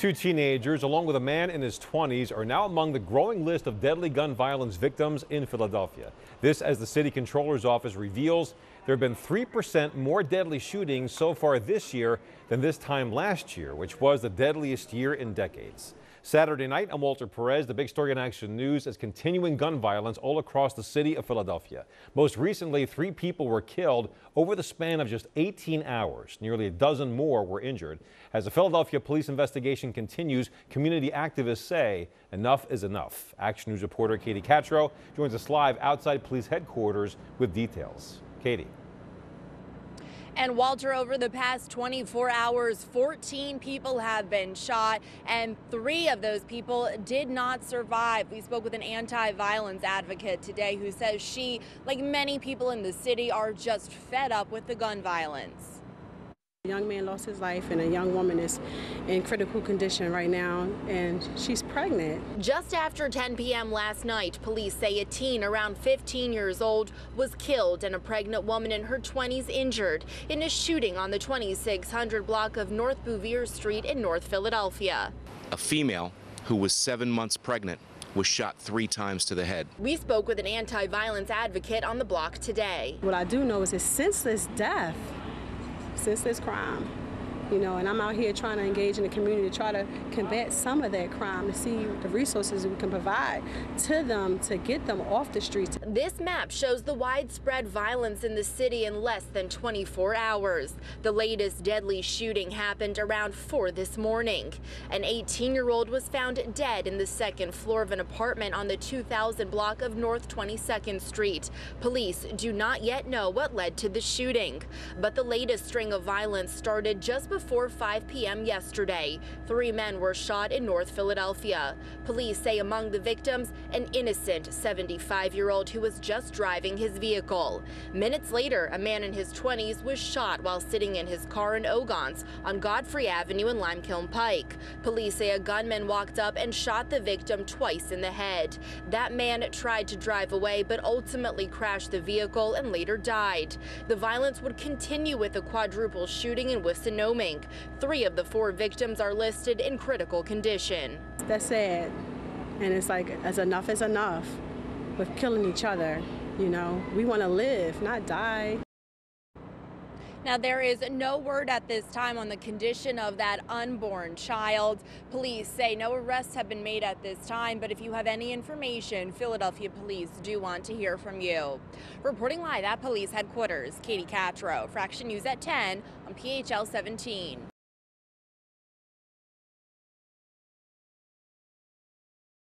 Two teenagers, along with a man in his 20s, are now among the growing list of deadly gun violence victims in Philadelphia. This as the city controller's office reveals there have been 3% more deadly shootings so far this year than this time last year, which was the deadliest year in decades. Saturday night, I'm Walter Perez. The big story in Action News is continuing gun violence all across the city of Philadelphia. Most recently, 3 people were killed over the span of just 18 hours. Nearly a dozen more were injured. As the Philadelphia police investigation continues, community activists say enough is enough. Action News reporter KATRO joins us live outside police headquarters with details. Katie. And Walter, over the past 24 hours, 14 people have been shot, and 3 of those people did not survive. We spoke with an anti-violence advocate today who says she, like many people in the city, are just fed up with the gun violence. A young man lost his life and a young woman is in critical condition right now, and she's pregnant. Just after 10 p.m. last night, police say a teen around 15 years old was killed and a pregnant woman in her 20s injured in a shooting on the 2600 block of North Bouvier Street in North Philadelphia. A female who was 7 months pregnant was shot 3 times to the head. We spoke with an anti-violence advocate on the block today. What I do know is it's senseless death. Senseless crime, and I'm out here trying to engage in the community to try to combat some of that crime, to see the resources we can provide to them to get them off the streets. This map shows the widespread violence in the city in less than 24 hours. The latest deadly shooting happened around 4 this morning. An 18-year-old was found dead in the 2nd floor of an apartment on the 2000 block of North 22nd Street. Police do not yet know what led to the shooting, but the latest string of violence started just before 5 p.m. yesterday. 3 men were shot in North Philadelphia. Police say among the victims, an innocent 75-year-old who was just driving his vehicle. Minutes later, a man in his 20s was shot while sitting in his car in Ogons on Godfrey Avenue and Limekiln Pike. Police say a gunman walked up and shot the victim twice in the head. That man tried to drive away but ultimately crashed the vehicle and later died. The violence would continue with a quadruple shooting in Wissinoming. 3 of the 4 victims are listed in critical condition. That's sad, and it's like enough is enough with killing each other. We want to live, not die. Now, there is no word at this time on the condition of that unborn child. Police say no arrests have been made at this time, but if you have any information, Philadelphia police do want to hear from you. Reporting live at police headquarters, KATRO for Action News at 10 on PHL 17.